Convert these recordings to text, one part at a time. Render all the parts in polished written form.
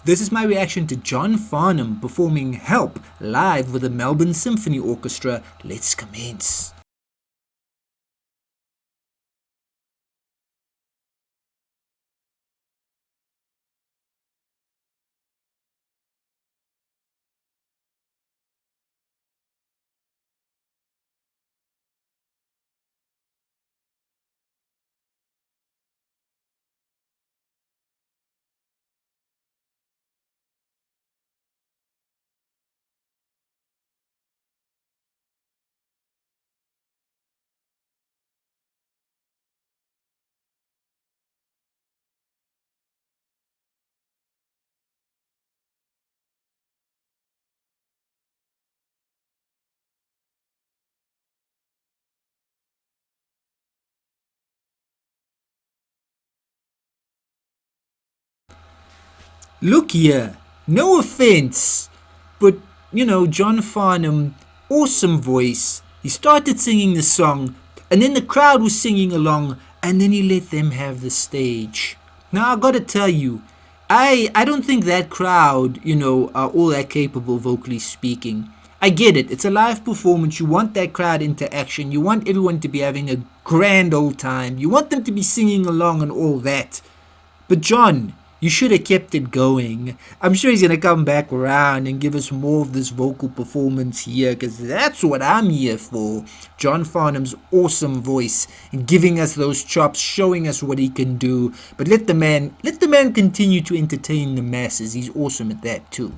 This is my reaction to John Farnham performing Help live with the Melbourne Symphony Orchestra. Let's commence. Look here, no offense, but John Farnham, awesome voice. He started singing the song, and then the crowd was singing along, and then he let them have the stage. Now I gotta tell you, I don't think that crowd, are all that capable vocally speaking. I get it, it's a live performance, you want that crowd interaction, you want everyone to be having a grand old time, you want them to be singing along and all that. But John, you should have kept it going. I'm sure he's going to come back around and give us more of this vocal performance here, because that's what I'm here for. John Farnham's awesome voice and giving us those chops, showing us what he can do. But let the man continue to entertain the masses. He's awesome at that too.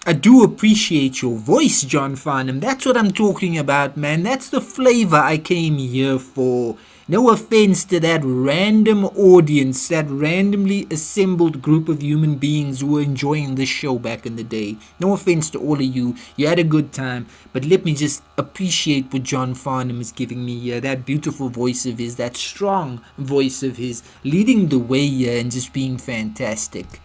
I do appreciate your voice, John Farnham. That's what I'm talking about, man. That's the flavor I came here for. No offense to that random audience, that randomly assembled group of human beings who were enjoying this show back in the day. No offense to all of you. You had a good time. But let me just appreciate what John Farnham is giving me here. That beautiful voice of his, that strong voice of his, leading the way here and just being fantastic.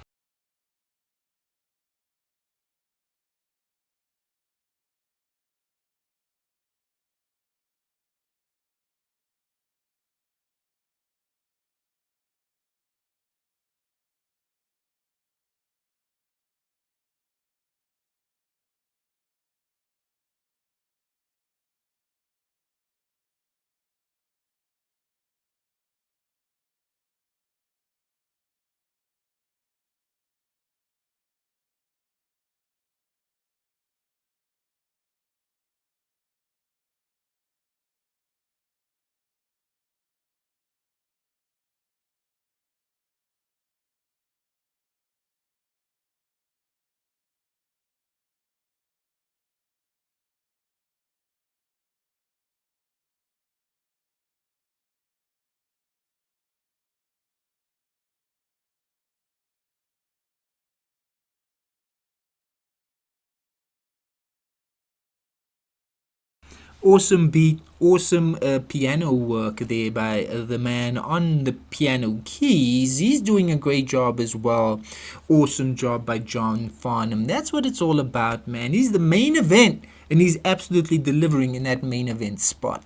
Awesome beat, awesome piano work there by the man on the piano keys. He's doing a great job as well. Awesome job by John Farnham. That's what it's all about, man. He's the main event, and he's absolutely delivering in that main event spot.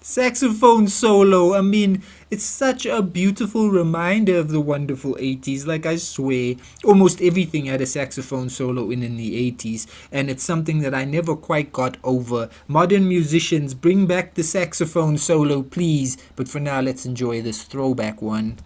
Saxophone solo. I mean, it's such a beautiful reminder of the wonderful 80s. Like, I swear, almost everything had a saxophone solo in the 80s, and it's something that I never quite got over. Modern musicians, bring back the saxophone solo, please. But for now, let's enjoy this throwback one.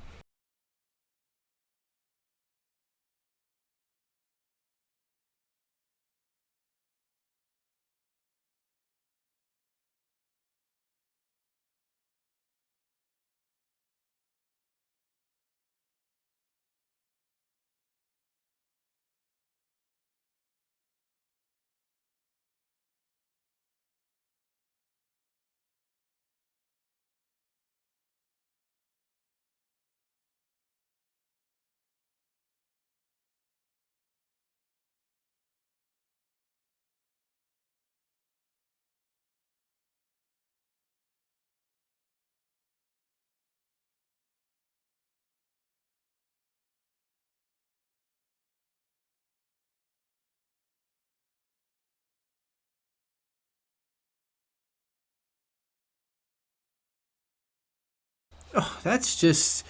Oh, that's just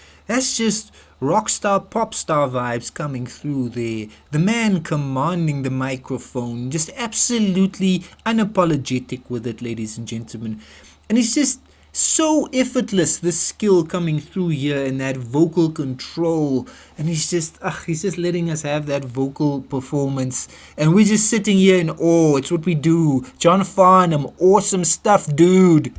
rock star, pop star vibes coming through there. The man commanding the microphone, just absolutely unapologetic with it, ladies and gentlemen. And it's just so effortless, the skill coming through here and that vocal control. And he's just letting us have that vocal performance. And we're just sitting here in awe. It's what we do. John Farnham, awesome stuff, dude.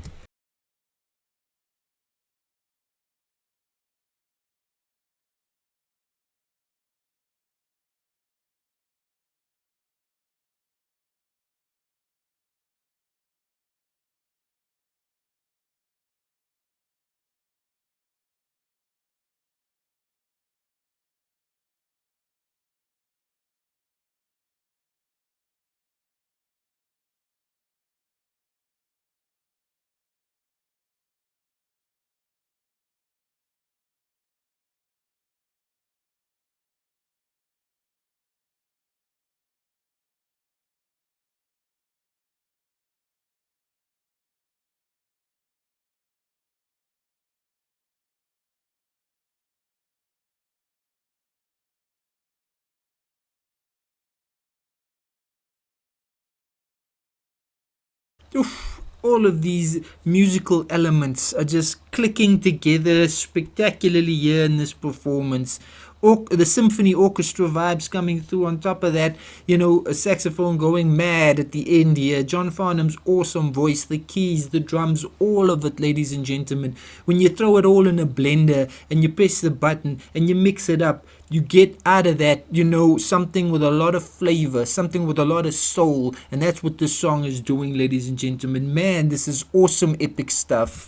Oof, all of these musical elements are just clicking together spectacularly here in this performance. The symphony orchestra vibes coming through on top of that, a saxophone going mad at the end here. John Farnham's awesome voice, the keys, the drums, all of it, ladies and gentlemen. When you throw it all in a blender and you press the button and you mix it up, you get out of that, something with a lot of flavor, something with a lot of soul. And that's what this song is doing, ladies and gentlemen. Man, this is awesome, epic stuff.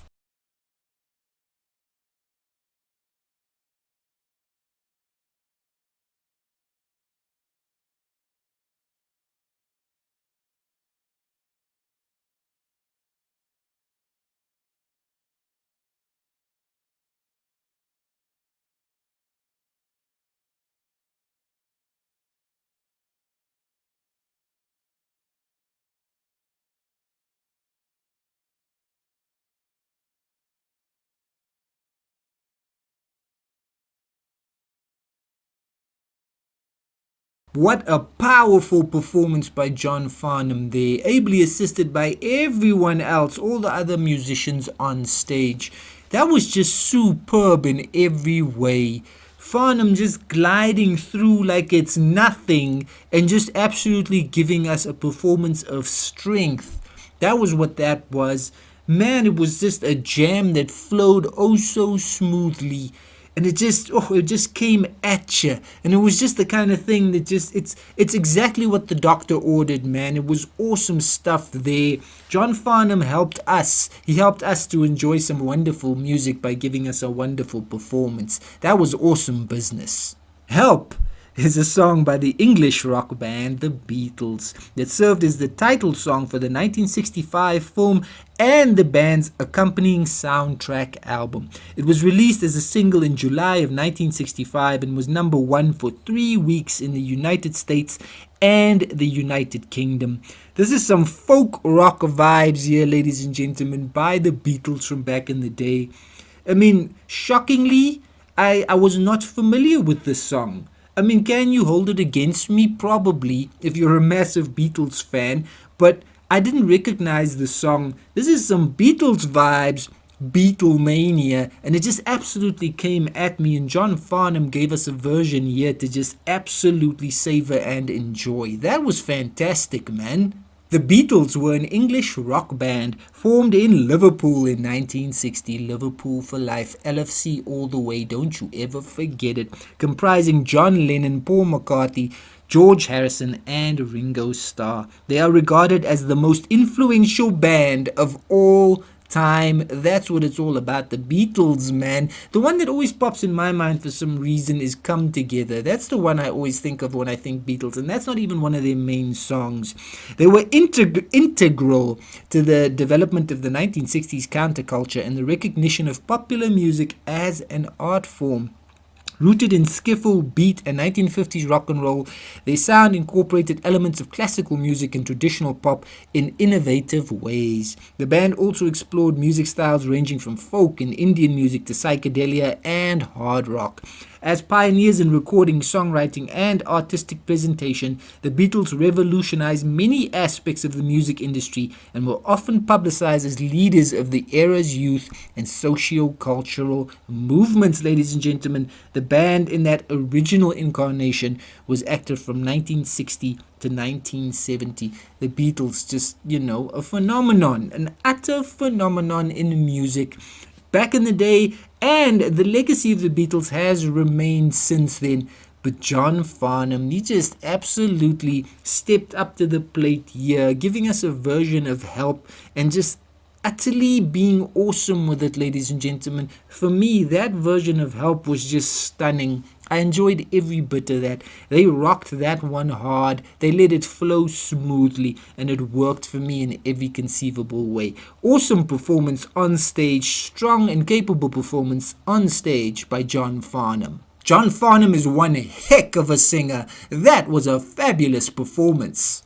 What a powerful performance by John Farnham there, ably assisted by everyone else, all the other musicians on stage. That was just superb in every way. Farnham just gliding through like it's nothing and just absolutely giving us a performance of strength. That was what that was. Man, it was just a jam that flowed oh so smoothly. And it just came at you, and it was just the kind of thing that it's exactly what the doctor ordered, man. It was awesome stuff there. John Farnham helped us. He helped us to enjoy some wonderful music by giving us a wonderful performance. That was awesome business. Help is a song by the English rock band The Beatles that served as the title song for the 1965 film and the band's accompanying soundtrack album. It was released as a single in July of 1965 and was number one for 3 weeks in the United States and the United Kingdom. This is some folk rock vibes here, ladies and gentlemen, by the Beatles from back in the day. I mean, shockingly, I was not familiar with this song. I mean, can you hold it against me? Probably, if you're a massive Beatles fan. But I didn't recognize the song. This is some Beatles vibes, Beatlemania, and it just absolutely came at me. And John Farnham gave us a version here to just absolutely savor and enjoy. That was fantastic, man. The Beatles were an English rock band formed in Liverpool in 1960. Liverpool for life, LFC all the way, don't you ever forget it. Comprising John Lennon, Paul McCartney, George Harrison, and Ringo Starr. They are regarded as the most influential band of all time. That's what it's all about. The Beatles, man. The one that always pops in my mind for some reason is Come Together. That's the one I always think of when I think Beatles, and that's not even one of their main songs. They were integral to the development of the 1960s counterculture and the recognition of popular music as an art form. Rooted in skiffle, beat, and 1950s rock and roll, their sound incorporated elements of classical music and traditional pop in innovative ways. The band also explored music styles ranging from folk and Indian music to psychedelia and hard rock. As pioneers in recording, songwriting, and artistic presentation, the Beatles revolutionized many aspects of the music industry and were often publicized as leaders of the era's youth and socio-cultural movements. Ladies and gentlemen, the band in that original incarnation was active from 1960 to 1970. The Beatles, just, a phenomenon, an utter phenomenon in music back in the day, and the legacy of the Beatles has remained since then. But John Farnham, he just absolutely stepped up to the plate here, giving us a version of Help and just utterly being awesome with it, ladies and gentlemen. For me, that version of Help was just stunning. I enjoyed every bit of that. They rocked that one hard. They let it flow smoothly, and it worked for me in every conceivable way. Awesome performance on stage, strong and capable performance on stage by John Farnham. John Farnham is one heck of a singer. That was a fabulous performance.